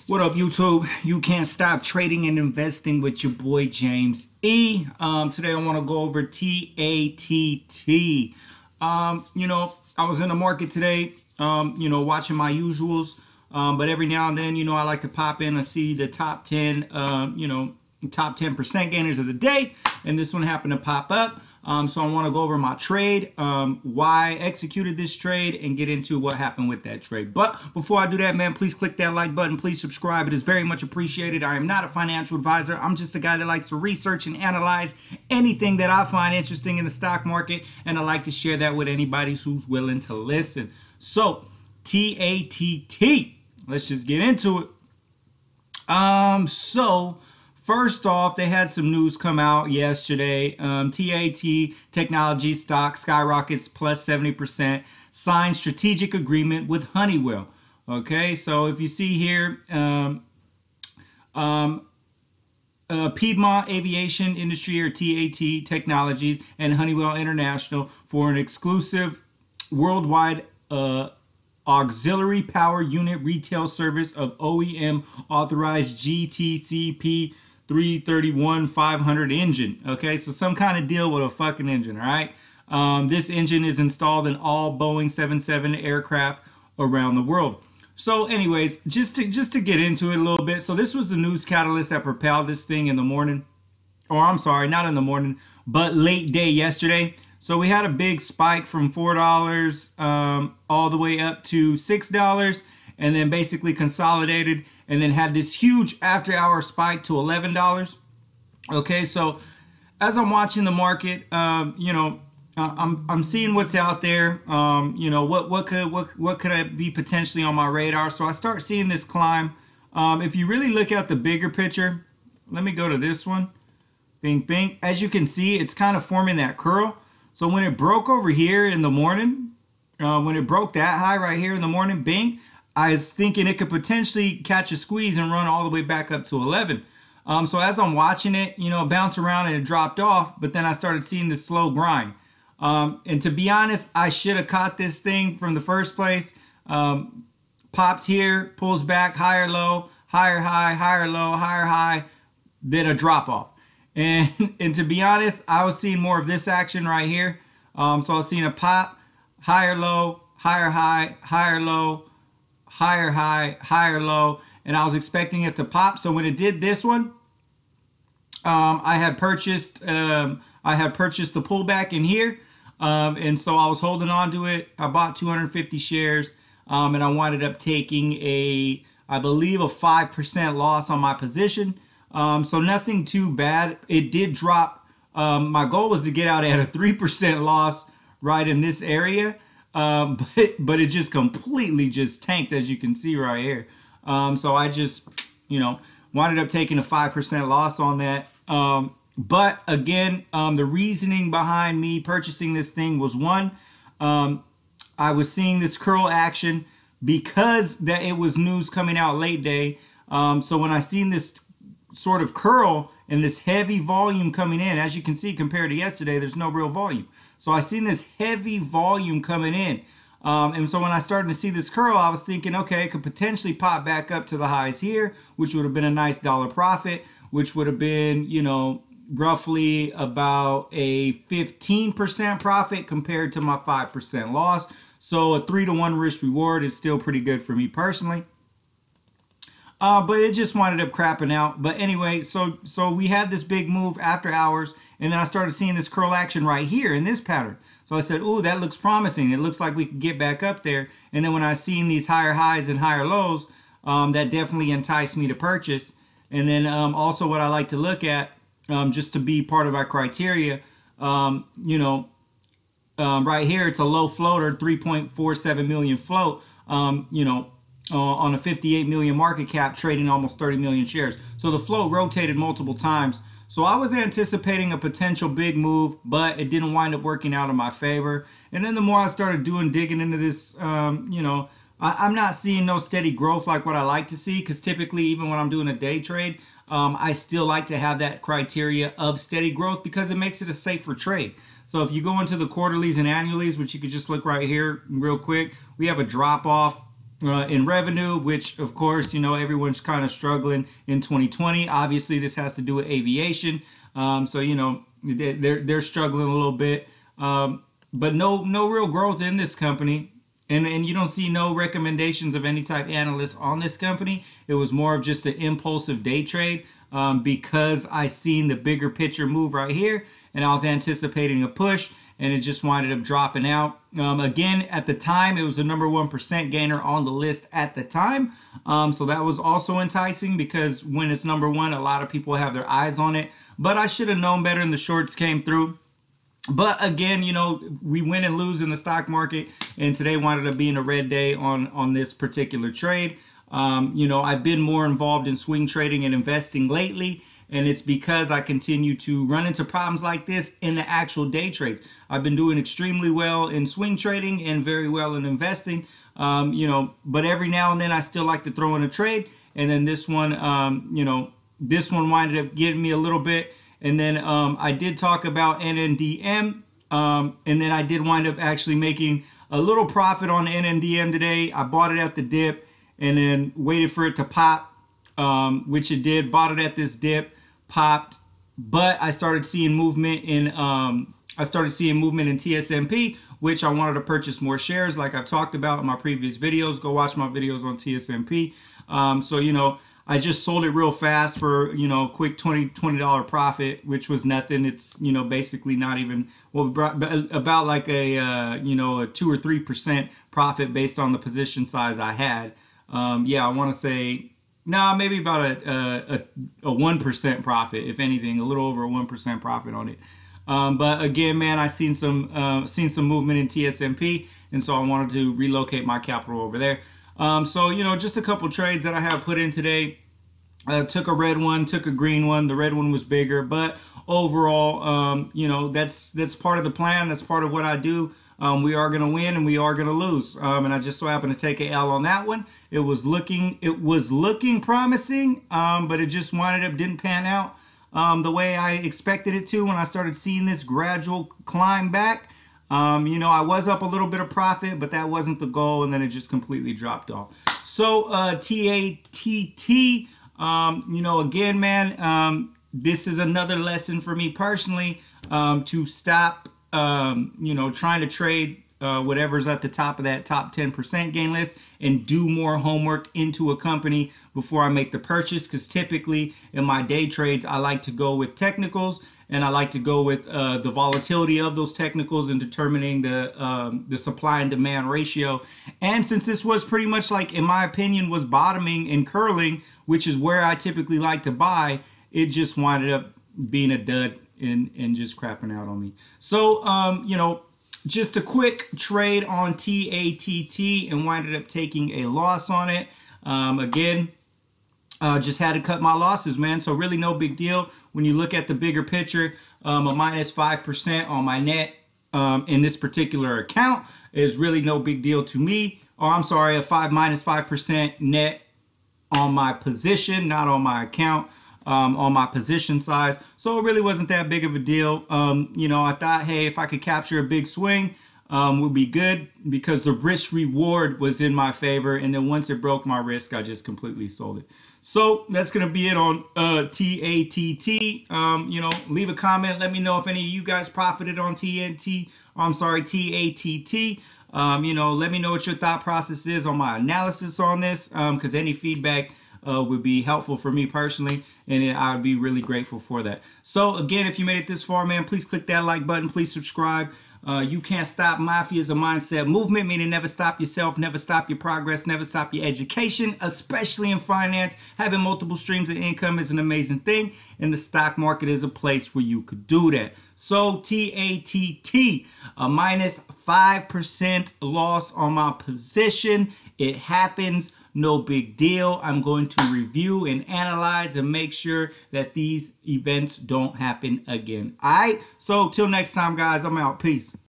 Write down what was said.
What up, YouTube? You can't stop trading and investing with your boy James E. Today I want to go over TATT. I was in the market today, watching my usuals, but every now and then, I like to pop in and see the top 10, top 10% gainers of the day, and this one happened to pop up. So I want to go over my trade, why I executed this trade, and get into what happened with that trade. But before I do that, man, please click that like button. Please subscribe. It is very much appreciated. I am not a financial advisor. I'm just a guy that likes to research and analyze anything that I find interesting in the stock market, and I like to share that with anybody who's willing to listen. So, TATT. Let's just get into it. First off, they had some news come out yesterday. TAT Technology stock skyrockets plus 70%. Signed strategic agreement with Honeywell. Okay, so if you see here, Piedmont Aviation Industry, or TAT Technologies, and Honeywell International for an exclusive worldwide auxiliary power unit retail service of OEM authorized GTCP 331-500 engine. Okay, so some kind of deal with a fucking engine. All right, this engine is installed in all Boeing 77 aircraft around the world. So anyways, just to get into it a little bit, so this was the news catalyst that propelled this thing in the morning, or I'm sorry, not in the morning, but late day yesterday. So we had a big spike from $4 all the way up to $6, and then basically consolidated, and then had this huge after-hour spike to $11. Okay, so as I'm watching the market, I'm seeing what's out there. What could I be potentially on my radar? So I start seeing this climb. If you really look at the bigger picture, let me go to this one. Bing, bing. As you can see, it's kind of forming that curl. So when it broke over here in the morning, when it broke that high right here in the morning, bing, I was thinking it could potentially catch a squeeze and run all the way back up to 11. So as I'm watching it, bounce around and it dropped off, but then I started seeing this slow grind. And to be honest, I should have caught this thing from the first place. Pops here, pulls back, higher low, higher high, higher low, higher high, then a drop off. And to be honest, I was seeing more of this action right here. So I was seeing a pop, higher low, higher high, higher low, higher high, higher low, and I was expecting it to pop. So when it did this one, I had purchased the pullback in here, and so I was holding on to it. I bought 250 shares, and I wound up taking I believe a 5% loss on my position. So nothing too bad. It did drop. My goal was to get out at a 3% loss right in this area. But it just completely just tanked, as you can see right here. So I just, wound up taking a 5% loss on that. But again, the reasoning behind me purchasing this thing was, one, I was seeing this curl action because that it was news coming out late day. So when I seen this sort of curl and this heavy volume coming in, as you can see, compared to yesterday, there's no real volume. So I seen this heavy volume coming in. And so when I started to see this curl, I was thinking, okay, it could potentially pop back up to the highs here, which would have been a nice dollar profit, which would have been, roughly about a 15% profit compared to my 5% loss. So a 3-to-1 risk reward is still pretty good for me personally. But it just winded up crapping out. But anyway, so we had this big move after hours, and then I started seeing this curl action right here in this pattern. So I said, ooh, that looks promising. It looks like we could get back up there. And then when I seen these higher highs and higher lows, that definitely enticed me to purchase. And then also what I like to look at, just to be part of our criteria, right here, it's a low floater, 3.47 million float, on a 58 million market cap, trading almost 30 million shares. So the float rotated multiple times. So I was anticipating a potential big move, but it didn't wind up working out in my favor. And then the more I started digging into this, I'm not seeing no steady growth like what I like to see, because typically even when I'm doing a day trade, I still like to have that criteria of steady growth because it makes it a safer trade. So if you go into the quarterlies and annualies, which you could just look right here real quick, we have a drop off in revenue, which of course, you know, everyone's kind of struggling in 2020. Obviously, this has to do with aviation. So, you know, they're struggling a little bit. But no real growth in this company. And you don't see no recommendations of any type analyst on this company. It was more of just an impulsive day trade because I seen the bigger picture move right here, and I was anticipating a push, and it just winded up dropping out. Again, at the time, it was the number 1% gainer on the list at the time. So that was also enticing because when it's number one, a lot of people have their eyes on it. But I should have known better, and the shorts came through. But again, you know, we win and lose in the stock market, and today wanted to be a red day on this particular trade. You know, I've been more involved in swing trading and investing lately, and it's because I continue to run into problems like this in the actual day trades. I've been doing extremely well in swing trading and very well in investing, you know, but every now and then I still like to throw in a trade, and then this one, you know, this one winded up giving me a little bit. And then I did talk about NNDM, and then I did wind up actually making a little profit on NNDM today. I bought it at the dip and then waited for it to pop, which it did. Bought it at this dip, popped, but I started seeing movement in TSMP, which I wanted to purchase more shares, like I've talked about in my previous videos. Go watch my videos on TSMP. So you know, I just sold it real fast for, you know, quick $20 profit, which was nothing. It's, you know, basically not even, well, about like a, you know, a 2 or 3% profit based on the position size I had. Yeah, I want to say, no, maybe about a 1% profit, if anything, a little over a 1% profit on it. But again, man, I seen some movement in TSMP, and so I wanted to relocate my capital over there. So, you know, just a couple trades that I have put in today. Took a red one, took a green one. The red one was bigger, but overall, you know, that's part of the plan. That's part of what I do. We are going to win and we are going to lose. And I just so happened to take an L on that one. It was looking promising, but it just didn't pan out the way I expected it to when I started seeing this gradual climb back. You know, I was up a little bit of profit, but that wasn't the goal, and then it just completely dropped off. So TATT, you know, again, man, this is another lesson for me personally, to stop, you know, trying to trade whatever's at the top of that top 10% gain list and do more homework into a company before I make the purchase, because typically in my day trades I like to go with technicals, and I like to go with the volatility of those technicals and determining the supply and demand ratio. And since this was pretty much, like, in my opinion, was bottoming and curling, which is where I typically like to buy, it just winded up being a dud and just crapping out on me. So, you know, just a quick trade on TATT and winded up taking a loss on it. Again, just had to cut my losses, man. So really no big deal. When you look at the bigger picture, a minus 5% on my net in this particular account is really no big deal to me. Or I'm sorry, a minus 5% net on my position, not on my account, on my position size. So it really wasn't that big of a deal. You know, I thought, hey, if I could capture a big swing, would be good, because the risk reward was in my favor. And then once it broke my risk, I just completely sold it. So that's going to be it on TATT. You know, leave a comment. Let me know if any of you guys profited on TATT. You know, let me know what your thought process is on my analysis on this, because any feedback would be helpful for me personally, and I would be really grateful for that. So again, if you made it this far, man, please click that like button. Please subscribe. You Can't Stop Mafia is a mindset movement, meaning never stop yourself, never stop your progress, never stop your education, especially in finance. Having multiple streams of income is an amazing thing, and the stock market is a place where you could do that. So TATT, a minus 5% loss on my position. It happens. No big deal. I'm going to review and analyze and make sure that these events don't happen again. All right? So till next time, guys, I'm out. Peace.